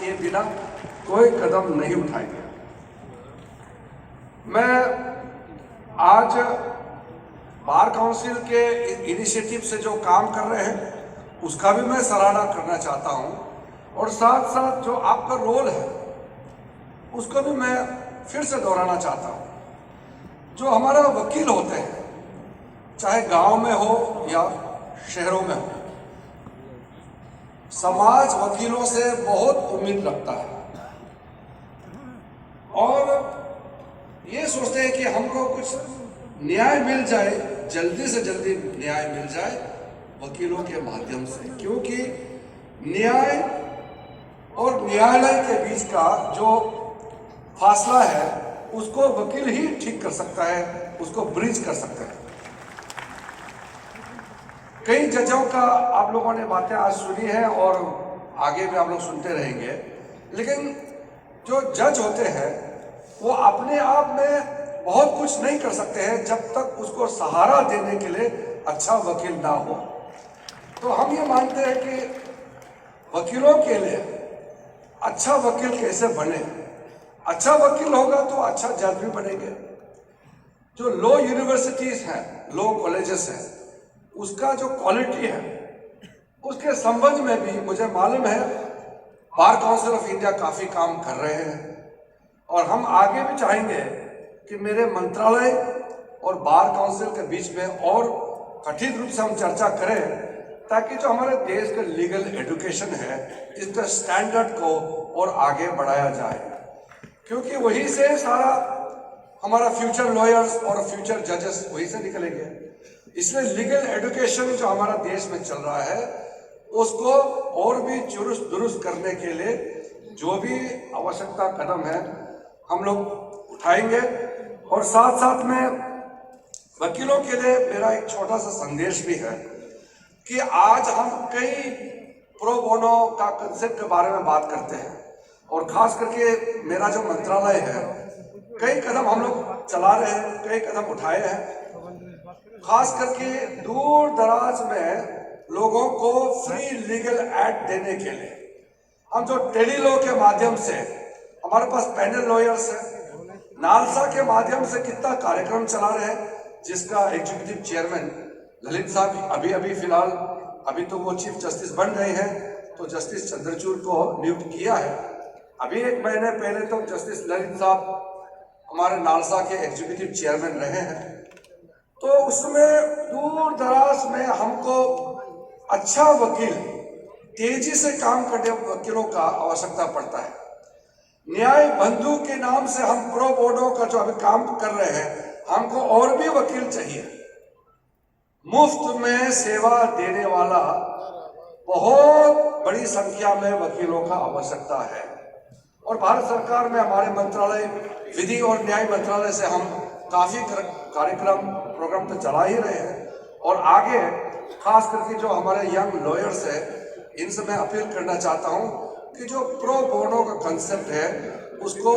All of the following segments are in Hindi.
किए बिना कोई कदम नहीं उठाएंगे। मैं आज बार काउंसिल के इनिशिएटिव से जो काम कर रहे हैं उसका भी मैं सराहना करना चाहता हूं, और साथ साथ जो आपका रोल है उसको भी मैं फिर से दोहराना चाहता हूं। जो हमारा वकील होते हैं, चाहे गांव में हो या शहरों में हो, समाज वकीलों से बहुत उम्मीद रखता है और ये सोचते हैं कि हमको कुछ न्याय मिल जाए, जल्दी से जल्दी न्याय मिल जाए वकीलों के माध्यम से, क्योंकि न्याय और न्यायालय के बीच का जो फासला है उसको वकील ही ठीक कर सकता है, उसको ब्रिज कर सकता है। कई जजों का आप लोगों ने बातें आज सुनी है और आगे भी आप लोग सुनते रहेंगे, लेकिन जो जज होते हैं वो अपने आप में बहुत कुछ नहीं कर सकते हैं जब तक उसको सहारा देने के लिए अच्छा वकील ना हो। तो हम ये मानते हैं कि वकीलों के लिए अच्छा वकील कैसे बने, अच्छा वकील होगा तो अच्छा जज भी बनेंगे। जो लॉ यूनिवर्सिटीज हैं, लॉ कॉलेजेस हैं, उसका जो क्वालिटी है उसके संबंध में भी मुझे मालूम है बार काउंसिल ऑफ इंडिया काफी काम कर रहे हैं, और हम आगे भी चाहेंगे कि मेरे मंत्रालय और बार काउंसिल के बीच में और कथित रूप से हम चर्चा करें, ताकि जो हमारे देश का लीगल एजुकेशन है इसका स्टैंडर्ड को और आगे बढ़ाया जाए, क्योंकि वहीं से सारा हमारा फ्यूचर लॉयर्स और फ्यूचर जजेस वहीं से निकलेंगे। इसलिए लीगल एजुकेशन जो हमारा देश में चल रहा है उसको और भी चुरुस्त दुरुस्त करने के लिए जो भी आवश्यकता कदम है हम लोग उठाएंगे। और साथ साथ में वकीलों के लिए मेरा एक छोटा सा संदेश भी है कि आज हम कई प्रो बोनो का कंसेप्ट के बारे में बात करते हैं, और खास करके मेरा जो मंत्रालय है कई कदम हम लोग चला रहे हैं, कई कदम उठाए हैं। खास करके दूर दराज में लोगों को फ्री लीगल एड देने के लिए हम जो टेली लॉ के माध्यम से, हमारे पास पैनल लॉयर्स है, नालसा के माध्यम से कितना कार्यक्रम चला रहे हैं, जिसका एग्जीक्यूटिव चेयरमैन ललित साहब अभी फिलहाल अभी तो वो चीफ जस्टिस बन गए हैं, तो जस्टिस चंद्रचूड़ को नियुक्त किया है। अभी एक महीने पहले तो जस्टिस ललित साहब हमारे नालसा के एग्जीक्यूटिव चेयरमैन रहे हैं। तो उसमें दूर दराज में हमको अच्छा वकील, तेजी से काम करने वकीलों का आवश्यकता पड़ता है। न्याय बंधु के नाम से हम प्रो बोनो का जो अभी काम कर रहे हैं, हमको और भी वकील चाहिए। मुफ्त में सेवा देने वाला बहुत बड़ी संख्या में वकीलों का आवश्यकता है, और भारत सरकार में हमारे मंत्रालय विधि और न्याय मंत्रालय से हम काफी कार्यक्रम प्रोग्राम तो चला ही रहे हैं, और आगे खास करके जो हमारे यंग लॉयर्स है इनसे मैं अपील करना चाहता हूं कि जो प्रो बोनो का कंसेप्ट है उसको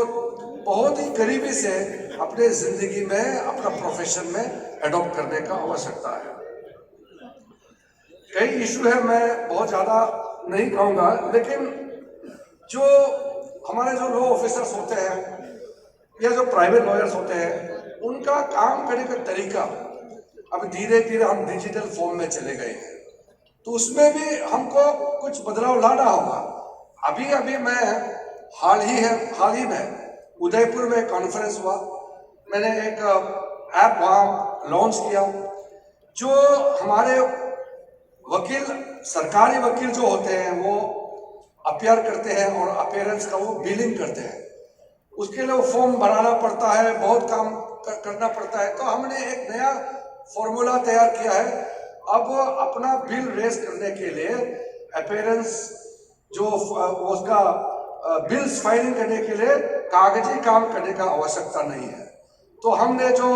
बहुत ही करीबी से अपने जिंदगी में, अपना प्रोफेशन में एडॉप्ट करने का आवश्यकता है। कई इशू है, मैं बहुत ज्यादा नहीं कहूंगा, लेकिन जो हमारे जो लॉ ऑफिसर्स होते हैं या जो प्राइवेट लॉयर्स होते हैं, उनका काम करने का तरीका अब धीरे धीरे हम डिजिटल फॉर्म में चले गए हैं, तो उसमें भी हमको कुछ बदलाव लाना होगा। अभी मैं हाल ही में उदयपुर में कॉन्फ्रेंस हुआ, मैंने एक ऐप वहाँ लॉन्च किया। जो हमारे वकील, सरकारी वकील जो होते हैं वो अपीयर करते हैं और अपीयरेंस का वो बिलिंग करते हैं, उसके लिए वो फॉर्म भराना पड़ता है, बहुत काम करना पड़ता है। तो हमने एक नया फॉर्मूला तैयार किया है। अब अपना बिल रेज करने के लिए अपीयरेंस जो उसका बिल्स फाइलिंग करने के लिए कागजी काम करने का आवश्यकता नहीं है। तो हमने जो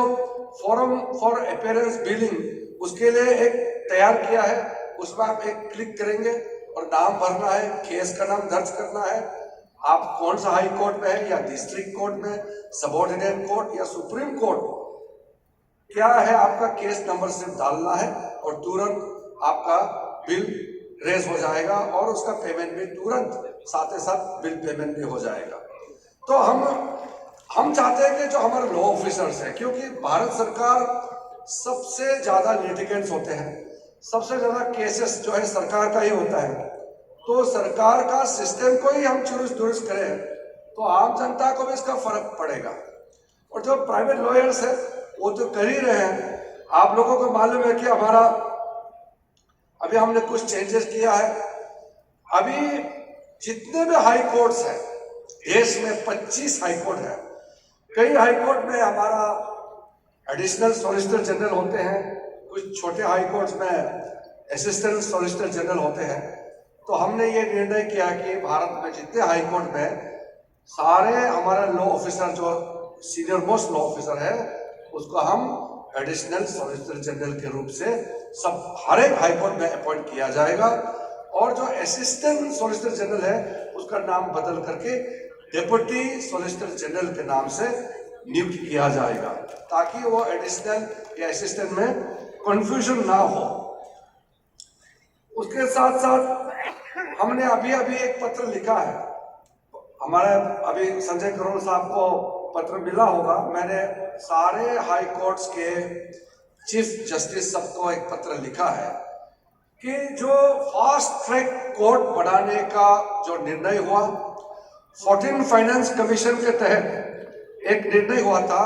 फॉर्म फॉर अपीयरेंस बिलिंग उसके लिए एक तैयार किया है, उसमें आप एक क्लिक करेंगे और नाम भरना है, केस का नाम दर्ज करना है, आप कौन सा हाई कोर्ट में है या डिस्ट्रिक्ट कोर्ट में, सबऑर्डिनेट कोर्ट या सुप्रीम कोर्ट, क्या है आपका केस नंबर सिर्फ डालना है और तुरंत आपका बिल रेज हो जाएगा और उसका पेमेंट भी तुरंत साथ ही साथ बिल पेमेंट भी हो जाएगा। तो हम चाहते हैं कि जो हमारे लॉ ऑफिसर्स हैं, क्योंकि भारत सरकार सबसे ज़्यादा लिटिगेंट्स होते हैं, सबसे ज़्यादा केसेस जो है सरकार का ही होता है, तो सरकार का सिस्टम को ही हम चुरुस दुरुस्त करें तो आम जनता को भी इसका फर्क पड़ेगा। और जो प्राइवेट लॉयर्स है वो तो कर ही रहे हैं। आप लोगों को मालूम है कि हमारा अभी हमने कुछ चेंजेस किया है। अभी जितने भी हाई कोर्ट्स हैं देश में, 25 हाई कोर्ट है, कई हाई कोर्ट में हमारा एडिशनल सॉलिसिटर जनरल होते हैं, कुछ छोटे हाई कोर्ट्स में असिस्टेंट सॉलिसिटर जनरल होते हैं। तो हमने ये निर्णय किया कि भारत में जितने हाई कोर्ट में सारे हमारा लॉ ऑफिसर जो सीनियर मोस्ट लॉ ऑफिसर है उसको हम एडिशनल सॉलिसिटर जनरल के रूप से सब हर एक हाई कोर्ट में अपॉइंट किया जाएगा। और जो असिस्टेंट सॉलिसिटर जनरल है उसका नाम बदल करके डिप्टी सॉलिसिटर जनरल के नाम से नियुक्त किया जाएगा, ताकि वो एडिशनल या असिस्टेंट में कंफ्यूजन ना हो। उसके साथ साथ हमने अभी एक पत्र लिखा है, हमारे अभी संजय करोल साहब को पत्र मिला होगा, मैंने सारे हाई कोर्ट्स के चीफ जस्टिस सबको एक पत्र लिखा है कि जो फास्ट ट्रैक कोर्ट बनाने का जो निर्णय हुआ 14 फाइनेंस कमीशन के तहत एक निर्णय हुआ था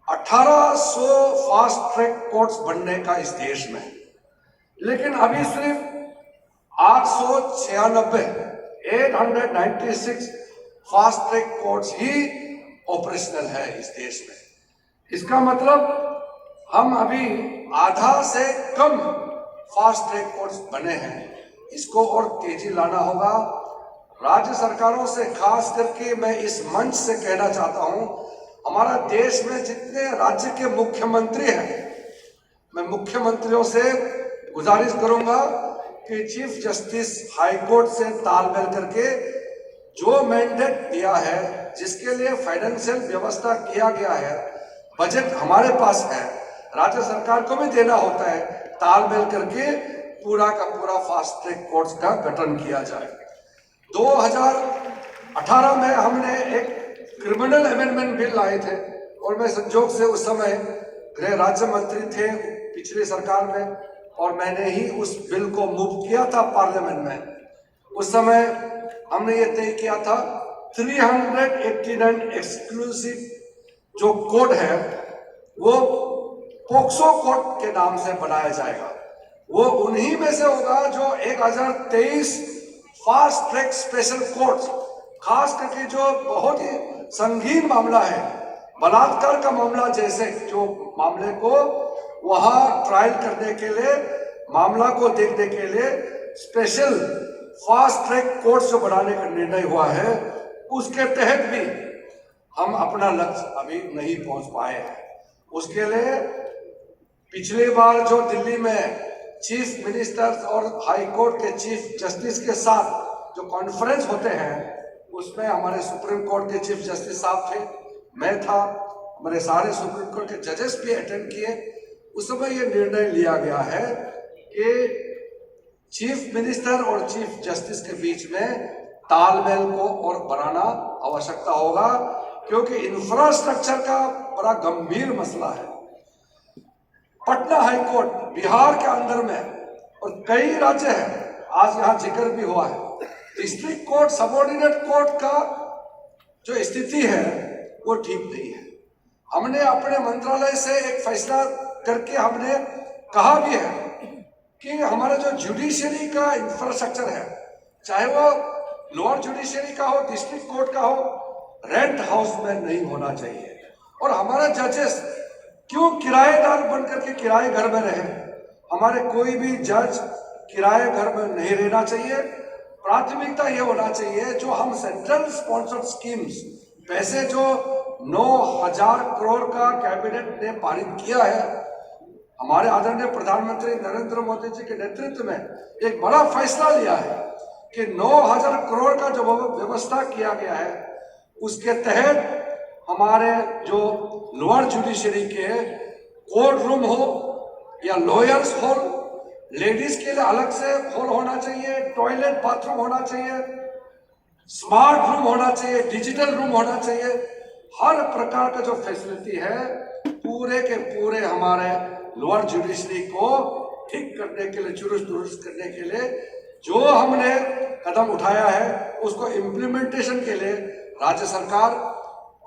1800 फास्ट ट्रैक कोर्ट्स बनने का इस देश में, लेकिन अभी सिर्फ 896 फास्ट ट्रैक कोर्ट्स ही ऑपरेशनल है इस देश में। इसका मतलब हम अभी आधा से कम फास्ट ट्रैक कोर्ट्स बने हैं, इसको और तेजी लाना होगा। राज्य सरकारों से खास करके मैं इस मंच से कहना चाहता हूं, हमारा देश में जितने राज्य के मुख्यमंत्री हैं, मैं मुख्यमंत्रियों से गुजारिश करूंगा कि चीफ जस्टिस हाई कोर्ट से तालमेल करके जो मैंडेट दिया है, जिसके लिए फाइनेंशियल व्यवस्था किया गया है, बजट हमारे पास है, राज्य सरकार को भी देना होता है, तालमेल करके पूरा का पूरा फास्ट ट्रैक कोर्ट्स का गठन किया जाए। 2018 में हमने एक क्रिमिनल अमेंडमेंट बिल लाए थे और मैं संजोग से उस समय गृह राज्य मंत्री थे पिछली सरकार में, और मैंने ही उस बिल को मूव किया था पार्लियामेंट में। उस समय हमने ये तय किया था 389 एक्सक्लूसिव जो कोड है वो पोक्सो कोड के नाम से बनाया जाएगा। वो उन्हीं में से होगा जो 1023 फास्ट ट्रैक स्पेशल कोर्ट्स, खास करके जो बहुत ही संगीन मामला है, बलात्कार का मामला जैसे जो मामले को वहां ट्रायल करने के लिए, मामला को देखने के लिए स्पेशल फास्ट ट्रैक कोर्ट्स जो बनाने का निर्णय हुआ है, उसके तहत भी हम अपना लक्ष्य अभी नहीं पहुंच पाए हैं। उसके लिए पिछली बार जो दिल्ली में चीफ मिनिस्टर्स और हाई कोर्ट के चीफ जस्टिस के साथ जो कॉन्फ्रेंस होते हैं, उसमें हमारे सुप्रीम कोर्ट के चीफ जस्टिस साहब थे, मैं था, हमारे सारे सुप्रीम कोर्ट के जजेस भी अटेंड किए। उस समय ये निर्णय लिया गया है कि चीफ मिनिस्टर और चीफ जस्टिस के बीच में तालमेल को और बढ़ाना आवश्यकता होगा, क्योंकि इंफ्रास्ट्रक्चर का बड़ा गंभीर मसला है। पटना हाई कोर्ट बिहार के अंदर में और कई राज्य हैं, आज यहाँ जिक्र भी हुआ है, डिस्ट्रिक्ट कोर्ट सबऑर्डिनेट कोर्ट का जो स्थिति है वो ठीक नहीं है। हमने अपने मंत्रालय से एक फैसला करके हमने कहा भी है कि हमारा जो जुडिशरी का इंफ्रास्ट्रक्चर है, चाहे वो लोअर जुडिशरी का हो, डिस्ट्रिक्ट कोर्ट का हो, रेंट हाउस में नहीं होना चाहिए। और हमारा जजेस क्यों किराएदार बनकर के किराए घर में रहे? हमारे कोई भी जज किराए घर में नहीं रहना चाहिए। प्राथमिकता ये होना चाहिए जो हम सेंट्रल स्पॉन्सर्ड स्कीम्स, पैसे जो 9,000 करोड़ का कैबिनेट ने पारित किया है, हमारे आदरणीय प्रधानमंत्री नरेंद्र मोदी जी के नेतृत्व में एक बड़ा फैसला लिया है कि 9,000 करोड़ का जो व्यवस्था किया गया है, उसके तहत हमारे जो लोअर जुडिशरी के कोर्ट रूम हो या लॉयर्स हॉल, लेडीज के लिए अलग से हॉल होना चाहिए, टॉयलेट बाथरूम होना चाहिए, स्मार्ट रूम होना चाहिए, डिजिटल रूम होना चाहिए। हर प्रकार का जो फैसिलिटी है पूरे के पूरे हमारे लोअर जुडिशरी को ठीक करने के लिए, चुरुस्त दुरुस्त करने के लिए जो हमने कदम उठाया है उसको इम्प्लीमेंटेशन के लिए राज्य सरकार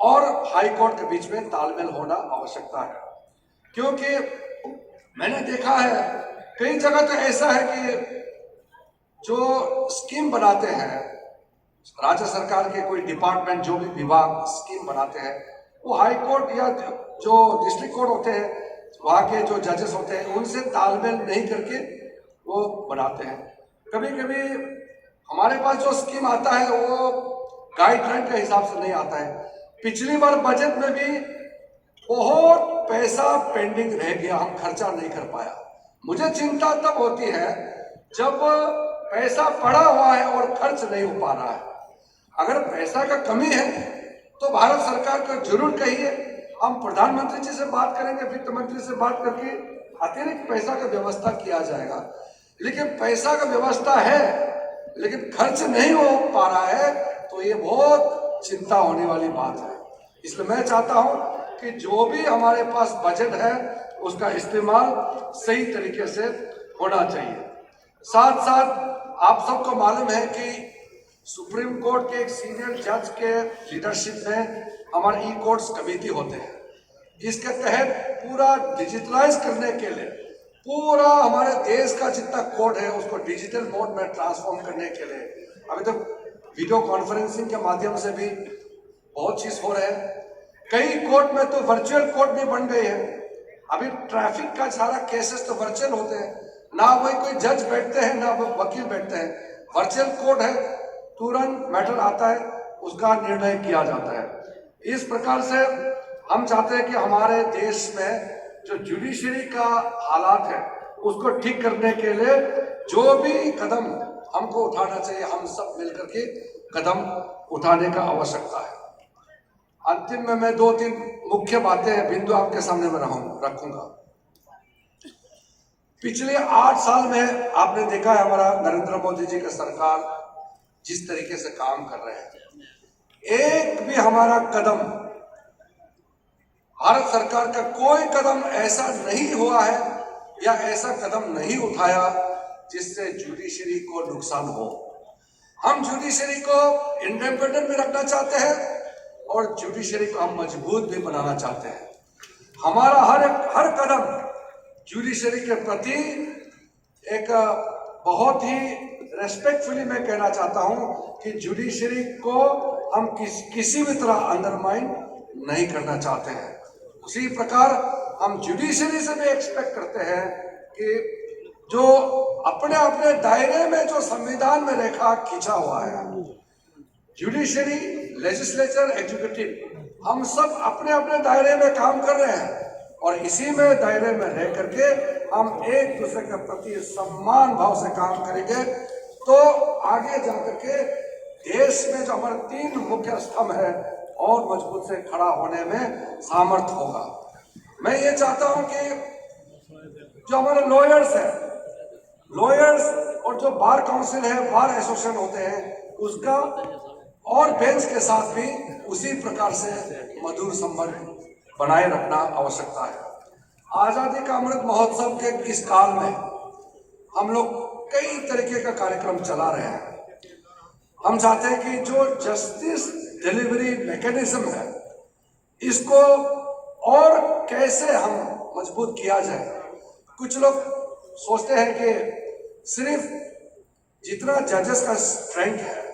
और हाई कोर्ट के बीच में तालमेल होना आवश्यकता है। क्योंकि मैंने देखा है कई जगह तो ऐसा है कि जो स्कीम बनाते हैं राज्य सरकार के कोई डिपार्टमेंट, जो भी विभाग स्कीम बनाते हैं, वो हाई कोर्ट या जो डिस्ट्रिक्ट कोर्ट होते हैं वहाँ के जो जजेस होते हैं उनसे तालमेल नहीं करके वो बनाते हैं। कभी कभी हमारे पास जो स्कीम आता है वो गाइडलाइन के हिसाब से नहीं आता है। पिछली बार बजट में भी बहुत पैसा पेंडिंग रह गया, हम खर्चा नहीं कर पाया। मुझे चिंता तब होती है जब पैसा पड़ा हुआ है और खर्च नहीं हो पा रहा है। अगर पैसा का कमी है तो भारत सरकार को जरूर कहिए, हम प्रधानमंत्री जी से बात करेंगे, वित्त मंत्री से बात करके अतिरिक्त पैसा का व्यवस्था किया जाएगा। लेकिन पैसा का व्यवस्था है लेकिन खर्च नहीं हो पा रहा है तो ये बहुत चिंता होने वाली बात है। इसलिए मैं चाहता हूं कि जो भी हमारे पास बजट है उसका इस्तेमाल सही तरीके से होना चाहिए। साथ साथ आप सबको मालूम है कि सुप्रीम कोर्ट के एक सीनियर जज के लीडरशिप में हमारे ई कोर्ट्स कमेटी होते हैं, जिसके तहत पूरा डिजिटलाइज करने के लिए पूरा हमारे देश का जितना कोर्ट है उसको डिजिटल मोड में ट्रांसफॉर्म करने के लिए अभी तो वीडियो कॉन्फ्रेंसिंग के माध्यम से भी बहुत चीज हो रहे हैं। कई कोर्ट में तो वर्चुअल कोर्ट भी बन गए हैं। अभी ट्रैफिक का सारा केसेस तो वर्चुअल होते हैं, ना वही कोई जज बैठते हैं ना वो वकील बैठते हैं। वर्चुअल कोर्ट है, तुरंत मैटर आता है, उसका निर्णय किया जाता है। इस प्रकार से हम चाहते हैं कि हमारे देश में जो जुडिशरी का हालात है उसको ठीक करने के लिए जो भी कदम हमको उठाना चाहिए, हम सब मिलकर के कदम उठाने का आवश्यकता है। अंतिम में मैं 2-3 मुख्य बातें बिंदु आपके सामने में रखूंगा। पिछले 8 साल में आपने देखा है हमारा नरेंद्र मोदी जी का सरकार जिस तरीके से काम कर रहे हैं, एक भी हमारा कदम, भारत सरकार का कोई कदम ऐसा नहीं हुआ है या ऐसा कदम नहीं उठाया जिससे जुडिशरी को नुकसान हो। हम जुडिशरी को इंडिपेंडेंट भी रखना चाहते हैं और जुडिशरी को हम मजबूत भी बनाना चाहते हैं। हमारा हर कदम जुडिशरी के प्रति एक बहुत ही रेस्पेक्टफुली मैं कहना चाहता हूं कि जुडिशरी को हम किसी भी तरह अंडरमाइन नहीं करना चाहते हैं। उसी प्रकार हम जुडिशरी से भी एक्सपेक्ट करते हैं कि जो अपने अपने दायरे में जो संविधान में रेखा खींचा हुआ है, जुडिशरी, लेजिस्लेचर, एग्जीक्यूटिव, हम सब अपने अपने दायरे में काम कर रहे हैं और इसी में दायरे में रह करके हम एक दूसरे के प्रति सम्मान भाव से काम करेंगे तो आगे जाकर के देश में जो हमारे 3 मुख्य स्तंभ है और मजबूत से खड़ा होने में सामर्थ्य होगा। मैं ये चाहता हूं कि जो हमारे लॉयर्स और जो बार काउंसिल है, बार एसोसिएशन होते हैं, उसका और बेंच के साथ भी उसी प्रकार से मधुर संबंध बनाए रखना आवश्यकता है। आजादी का अमृत महोत्सव के इस काल में हम लोग कई तरीके का कार्यक्रम चला रहे हैं। हम चाहते हैं कि जो जस्टिस डिलीवरी मैकेनिज्म है इसको और कैसे हम मजबूत किया जाए। कुछ लोग सोचते हैं कि सिर्फ जितना जजेस का स्ट्रेंथ है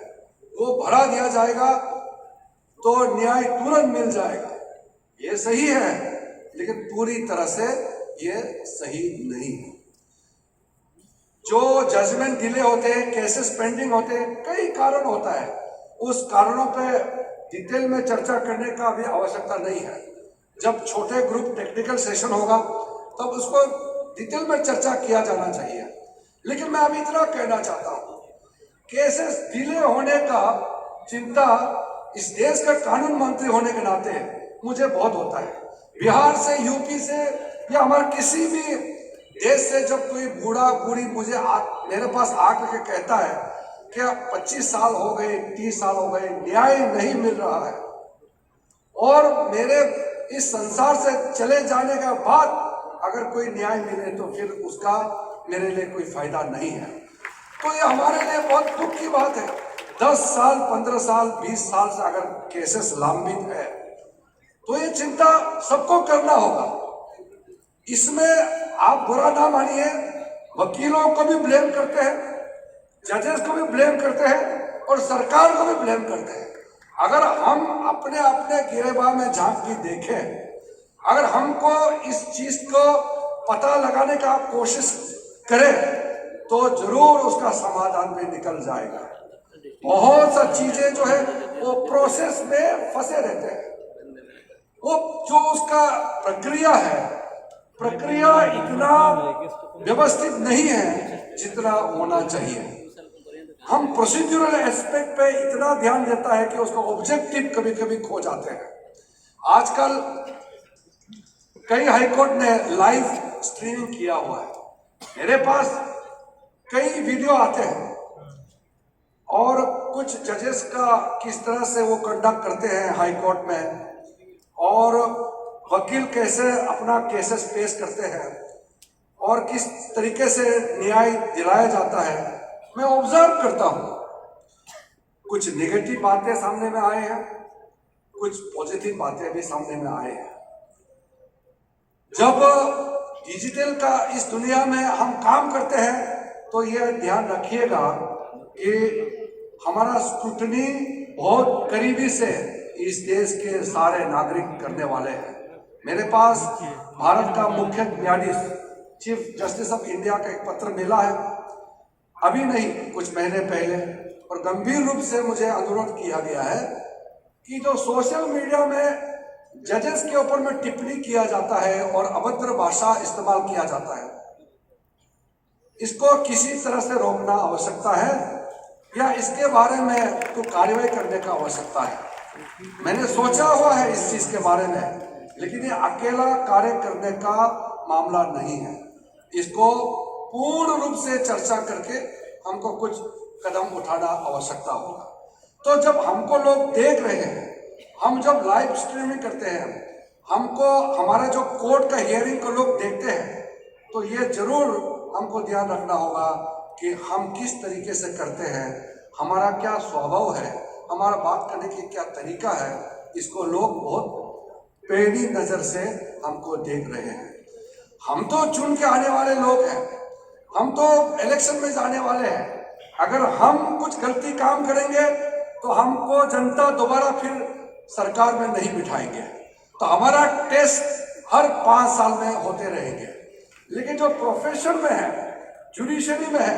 वो बढ़ा दिया जाएगा तो न्याय तुरंत मिल जाएगा। ये सही है लेकिन पूरी तरह से ये सही नहीं है। जो जजमेंट डिले होते हैं, केसेस पेंडिंग होते हैं, कई कारण होता है। उस कारणों पे डिटेल में चर्चा करने का भी आवश्यकता नहीं है। जब छोटे ग्रुप टेक्निकल सेशन होगा तब उसको डिटेल में चर्चा किया जाना चाहिए। लेकिन मैं अभी इतना कहना चाहता हूं, केसेस डिले होने का चिंता इस देश का कानून मंत्री होने के नाते मुझे बहुत होता है। बिहार से, यूपी से या हमारे किसी भी देश से जब कोई बूढ़ा बूढ़ी मेरे पास आकर के कहता है क्या 25 साल हो गए, 30 साल हो गए, न्याय नहीं मिल रहा है, और मेरे इस संसार से चले जाने के बाद अगर कोई न्याय मिले तो फिर उसका मेरे लिए कोई फायदा नहीं है। तो ये हमारे लिए बहुत दुख की बात है। 10 साल, 15 साल, 20 साल से अगर केसेस लंबित है तो ये चिंता सबको करना होगा। इसमें आप बुरा ना मानिए, वकीलों को भी ब्लेम करते हैं, जजेस को भी ब्लेम करते हैं और सरकार को भी ब्लेम करते हैं। अगर हम अपने अपने गिरेबान में झांक के देखें, अगर हमको इस चीज को पता लगाने का कोशिश करें तो जरूर उसका समाधान भी निकल जाएगा। बहुत सा चीजें जो है वो प्रोसेस में फंसे रहते हैं, वो जो उसका प्रक्रिया है, प्रक्रिया इतना व्यवस्थित नहीं है जितना होना चाहिए। हम प्रोसीड्यूरल एस्पेक्ट पे इतना ध्यान देता है कि उसका ऑब्जेक्टिव कभी कभी खो जाते हैं। आजकल कई हाईकोर्ट ने लाइव स्ट्रीमिंग किया हुआ है, मेरे पास कई वीडियो आते हैं और कुछ जजेस का किस तरह से वो कंडक्ट करते हैं हाईकोर्ट में, और वकील कैसे अपना केसेस पेश करते हैं और किस तरीके से न्याय दिलाया जाता है, मैं ऑब्जर्व करता हूं। कुछ नेगेटिव बातें सामने में आए हैं, कुछ पॉजिटिव बातें भी सामने में आए हैं। जब डिजिटल का इस दुनिया में हम काम करते हैं तो यह ध्यान रखिएगा कि हमारा स्क्रूटनी बहुत करीबी से इस देश के सारे नागरिक करने वाले हैं। मेरे पास भारत का मुख्य न्यायाधीश, चीफ जस्टिस ऑफ इंडिया का एक पत्र मिला है, अभी नहीं कुछ महीने पहले, और गंभीर रूप से मुझे अनुरोध किया गया है कि जो सोशल मीडिया में जजेस के ऊपर में टिप्पणी किया जाता है और अभद्र भाषा इस्तेमाल किया जाता है, इसको किसी तरह से रोकना आवश्यकता है या इसके बारे में तो कार्रवाई करने का आवश्यकता है। मैंने सोचा हुआ है इस चीज के बारे में, लेकिन ये अकेला कार्य करने का मामला नहीं है। इसको पूर्ण रूप से चर्चा करके हमको कुछ कदम उठाना आवश्यकता होगा। तो जब हमको लोग देख रहे हैं, हम जब लाइव स्ट्रीमिंग करते हैं, हमको हमारा जो कोर्ट का हियरिंग को लोग देखते हैं, तो ये जरूर हमको ध्यान रखना होगा कि हम किस तरीके से करते हैं, हमारा क्या स्वभाव है, हमारा बात करने की क्या तरीका है। इसको लोग बहुत पेड़ी नजर से हमको देख रहे हैं। हम तो चुन के आने वाले लोग हैं, हम तो इलेक्शन में जाने वाले हैं। अगर हम कुछ गलती काम करेंगे तो हमको जनता दोबारा फिर सरकार में नहीं बिठाएंगे, तो हमारा टेस्ट हर 5 साल में होते रहेंगे। लेकिन जो प्रोफेशन में है, जुडिशरी में है,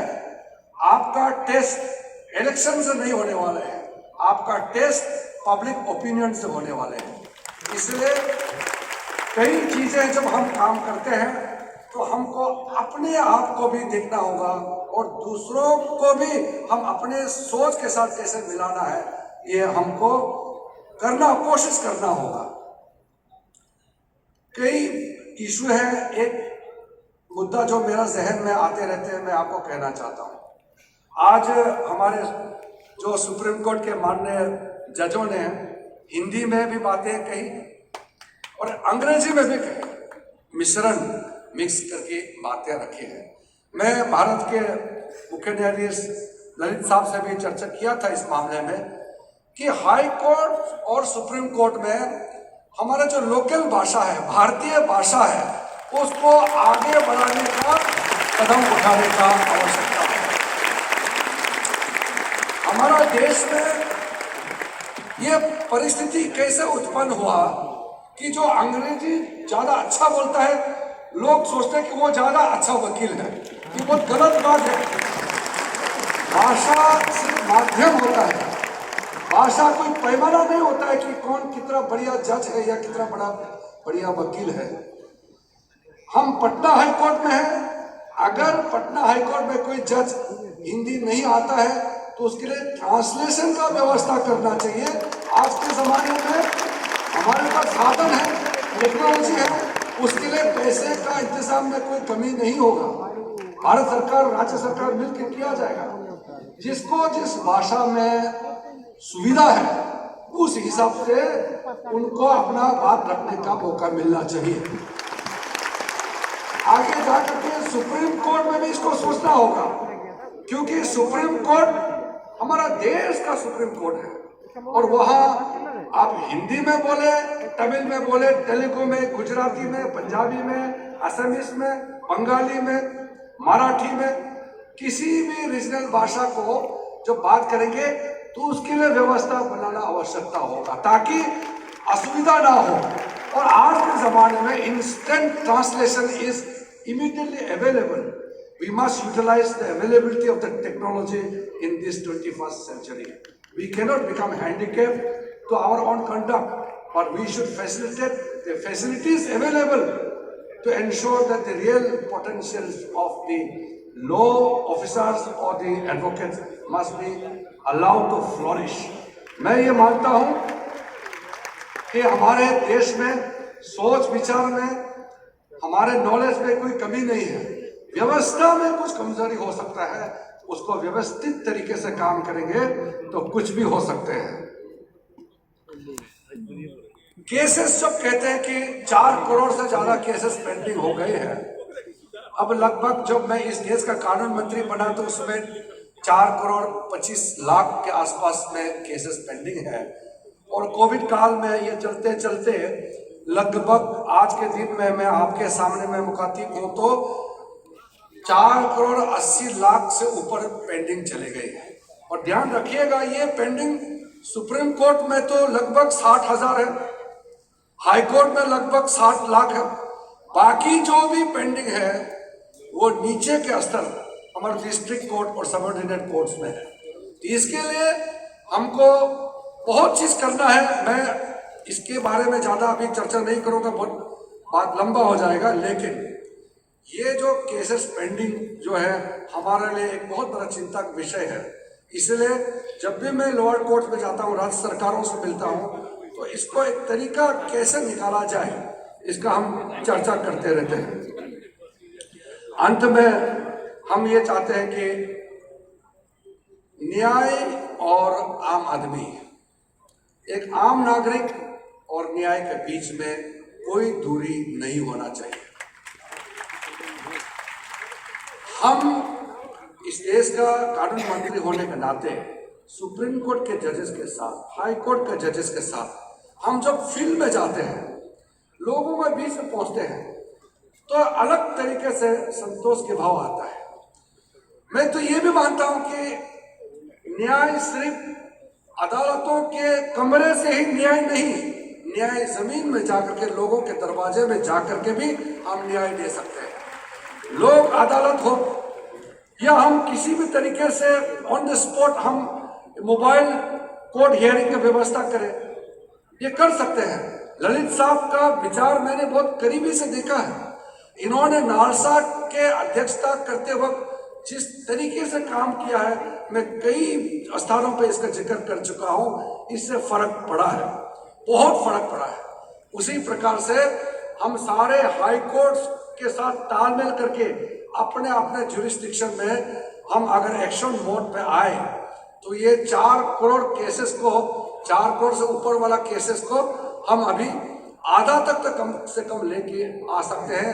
आपका टेस्ट इलेक्शन से नहीं होने वाले हैं, आपका टेस्ट पब्लिक ओपिनियन से होने वाले हैं। इसलिए कई चीजें जब हम काम करते हैं तो हमको अपने आप को भी देखना होगा और दूसरों को भी हम अपने सोच के साथ कैसे मिलाना है, ये हमको कोशिश करना होगा। कई इशू है, एक मुद्दा जो मेरा जहन में आते रहते हैं, मैं आपको कहना चाहता हूं। आज हमारे जो सुप्रीम कोर्ट के माननीय जजों ने हिंदी में भी बातें कही और अंग्रेजी में भी कही, मिश्रण मिक्स करके बातें रखी हैं। मैं भारत के मुख्य न्यायाधीश ललित साहब से भी चर्चा किया था इस मामले में कि हाई कोर्ट और सुप्रीम कोर्ट में हमारा जो लोकल भाषा है, भारतीय भाषा है, उसको आगे बढ़ाने का कदम उठाने का आवश्यकता है। हमारा देश में ये परिस्थिति कैसे उत्पन्न हुआ कि जो अंग्रेजी ज्यादा अच्छा बोलता है, लोग सोचते हैं कि वो ज्यादा अच्छा वकील है। ये बहुत गलत बात है। भाषा सिर्फ माध्यम होता है, भाषा कोई पैमाना नहीं होता है कि कौन कितना बढ़िया जज है या कितना बढ़िया वकील है। हम पटना हाई कोर्ट में हैं, अगर पटना हाई कोर्ट में कोई जज हिंदी नहीं आता है तो उसके लिए ट्रांसलेशन का व्यवस्था करना चाहिए। आज के जमाने में हमारे पास साधन है, टेक्नोलॉजी है, उसके लिए पैसे का इंतजाम में कोई कमी नहीं होगा। भारत सरकार, राज्य सरकार मिलकर किया जाएगा। जिसको जिस भाषा में सुविधा है उस हिसाब से उनको अपना बात रखने का मौका मिलना चाहिए। आगे जाकर के सुप्रीम कोर्ट में भी इसको सोचना होगा, क्योंकि सुप्रीम कोर्ट हमारा देश का सुप्रीम कोर्ट है और वहां आप हिंदी में बोले, तमिल में बोले, तेलुगु में, गुजराती में, पंजाबी में, असमीज में, बंगाली में, मराठी में, किसी भी रीजनल भाषा को जो बात करेंगे तो उसके लिए व्यवस्था बनाना आवश्यकता होगा ताकि असुविधा ना हो। और आज के जमाने में instant translation is immediately available. We must utilize the availability of the technology in this 21st century. We cannot become handicapped to our own conduct, but we should facilitate the facilities available to ensure that the real potentials of the law officers or the advocates must be allowed to flourish. मैं ये मानता हूँ कि हमारे देश में सोच विचार में, हमारे नॉलेज में कोई कमी नहीं है, व्यवस्था में कुछ कमजोरी हो सकता है, उसको व्यवस्थित तरीके से काम करेंगे तो कुछ भी हो सकते हैं। केसेस जब कहते हैं कि 4 करोड़ से ज्यादा केसेस पेंडिंग हो गए हैं, अब लगभग जब मैं इस देश का कानून मंत्री बना तो उसमें 4 करोड़ 25 लाख के आसपास में केसेस पेंडिंग है और कोविड काल में ये चलते चलते लगभग आज के दिन में मैं आपके सामने में मुखातिब हूं तो 4 करोड़ 80 लाख से ऊपर पेंडिंग चले गए हैं। और ध्यान रखिएगा ये पेंडिंग सुप्रीम कोर्ट में तो लगभग 60,000 है, हाई कोर्ट में लगभग 60 लाख है, बाकी जो भी पेंडिंग है वो नीचे के स्तर हमारे डिस्ट्रिक्ट कोर्ट और सबऑर्डिनेट कोर्ट्स में है। तो इसके लिए हमको बहुत चीज करना है। मैं इसके बारे में ज्यादा अभी चर्चा नहीं करूंगा, बहुत बात लंबा हो जाएगा, लेकिन ये जो केसेस पेंडिंग जो है हमारे लिए एक बहुत बड़ा चिंता का विषय है। इसलिए जब भी मैं लोअर कोर्ट में जाता हूँ, राज्य सरकारों से मिलता हूँ, तो इसको एक तरीका कैसे निकाला जाए इसका हम चर्चा करते रहते हैं। अंत में हम ये चाहते हैं कि न्याय और आम आदमी, एक आम नागरिक और न्याय के बीच में कोई दूरी नहीं होना चाहिए। हम इस देश का कानून मंत्री होने के नाते सुप्रीम कोर्ट के जजेस के साथ, हाई कोर्ट के जजेस के साथ हम जब फील्ड में जाते हैं, लोगों के बीच में पहुंचते हैं, तो अलग तरीके से संतोष के भाव आता है। मैं तो ये भी मानता हूं कि न्याय सिर्फ अदालतों के कमरे से ही न्याय नहीं, न्याय जमीन में जाकर के, लोगों के दरवाजे में जाकर के भी हम न्याय दे सकते हैं। लोग अदालत हो या हम किसी भी तरीके से ऑन द स्पॉट हम मोबाइल कोर्ट हियरिंग की व्यवस्था करें, ये कर सकते हैं। ललित साहब का विचार मैंने बहुत करीबी से देखा है। इन्होंने नालसा के अध्यक्षता करते वक्त जिस तरीके से काम किया है, मैं कई स्थानों पे इसका जिक्र कर चुका हूं, इससे फर्क पड़ा है, बहुत फर्क पड़ा है। उसी प्रकार से हम सारे हाई कोर्ट्स के साथ तालमेल करके अपने अपने ज्यूरिस्डिक्शन में हम अगर एक्शन मोड पे आए तो ये 4 करोड़ केसेस को, 4 करोड़ से ऊपर वाला केसेस को हम अभी आधा तक कम से कम लेके आ सकते हैं।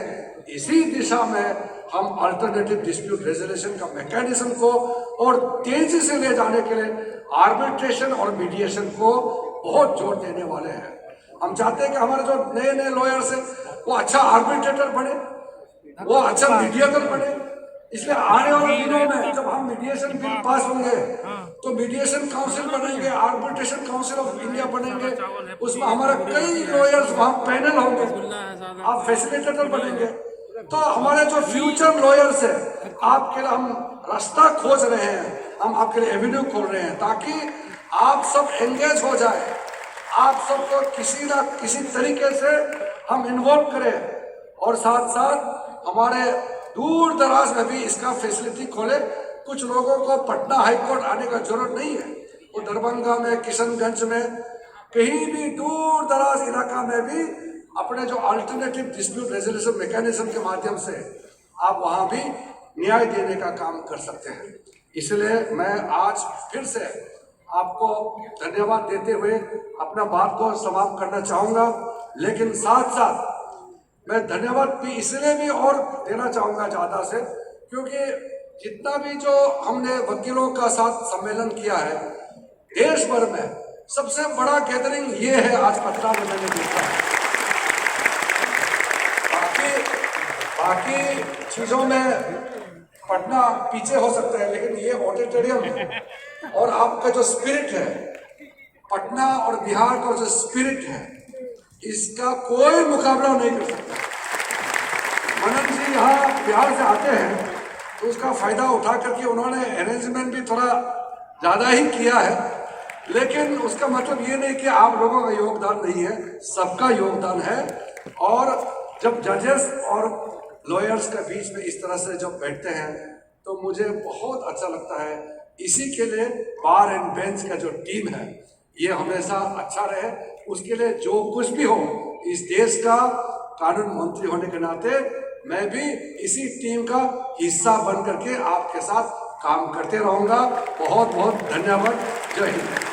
इसी दिशा में हम अल्टरनेटिव डिस्प्यूट रेजोल्यूशन का मैकेनिज्म को और तेजी से ले जाने के लिए आर्बिट्रेशन और मीडिएशन को बहुत जोर देने वाले हैं। हम चाहते हैं कि हमारे जो नए नए लॉयर्स हैं वो अच्छा आर्बिट्रेटर बने, वो अच्छा मीडिएटर बने। इसलिए आने वाले दिनों में जब हम मीडिएशन बिल पास होंगे तो मीडिएशन काउंसिल बनेंगे, आर्बिट्रेशन काउंसिल ऑफ इंडिया बनेंगे, उसमें हमारे कई लॉयर्स वहां पैनल होंगे, आप फैसिलिटेटर बनेंगे। तो हमारे जो फ्यूचर लॉयर्स है, आपके लिए हम रास्ता खोज रहे हैं, हम आपके लिए एवेन्यू खोल रहे हैं ताकि आप सब एंगेज हो जाए, आप सबको किसी ना किसी तरीके से हम इन्वॉल्व करें और साथ साथ हमारे दूर दराज में भी इसका फैसिलिटी खोले। कुछ लोगों को पटना हाईकोर्ट आने का जरूरत नहीं है, वो दरभंगा में, किशनगंज में, कहीं भी दूर दराज इलाका में भी अपने जो अल्टरनेटिव डिस्प्यूट रेजोल्यूशन मैकेनिज्म के माध्यम से आप वहां भी न्याय देने का काम कर सकते हैं। इसलिए मैं आज फिर से आपको धन्यवाद देते हुए अपना बात को समाप्त करना चाहूँगा। लेकिन साथ साथ मैं धन्यवाद भी इसलिए भी और देना चाहूँगा ज़्यादा से, क्योंकि जितना भी जो हमने वकीलों का साथ सम्मेलन किया है देश भर में, सबसे बड़ा गैदरिंग ये है आज पटना में मैंने देखा है। बाकी चीज़ों में पटना पीछे हो सकता है, लेकिन ये ऑडिटोरियम है और आपका जो स्पिरिट है, पटना और बिहार का जो स्पिरिट है, इसका कोई मुकाबला नहीं कर सकता। मनन जी यहाँ बिहार से आते हैं तो उसका फायदा उठा करके उन्होंने अरेंजमेंट भी थोड़ा ज़्यादा ही किया है, लेकिन उसका मतलब ये नहीं कि आप लोगों का योगदान नहीं है, सबका योगदान है। और जब जजेस और लॉयर्स के बीच में इस तरह से जब बैठते हैं तो मुझे बहुत अच्छा लगता है। इसी के लिए बार एंड बेंच का जो टीम है ये हमेशा अच्छा रहे, उसके लिए जो कुछ भी हो, इस देश का कानून मंत्री होने के नाते मैं भी इसी टीम का हिस्सा बन करके आपके साथ काम करते रहूँगा। बहुत बहुत धन्यवाद। जय हिंद।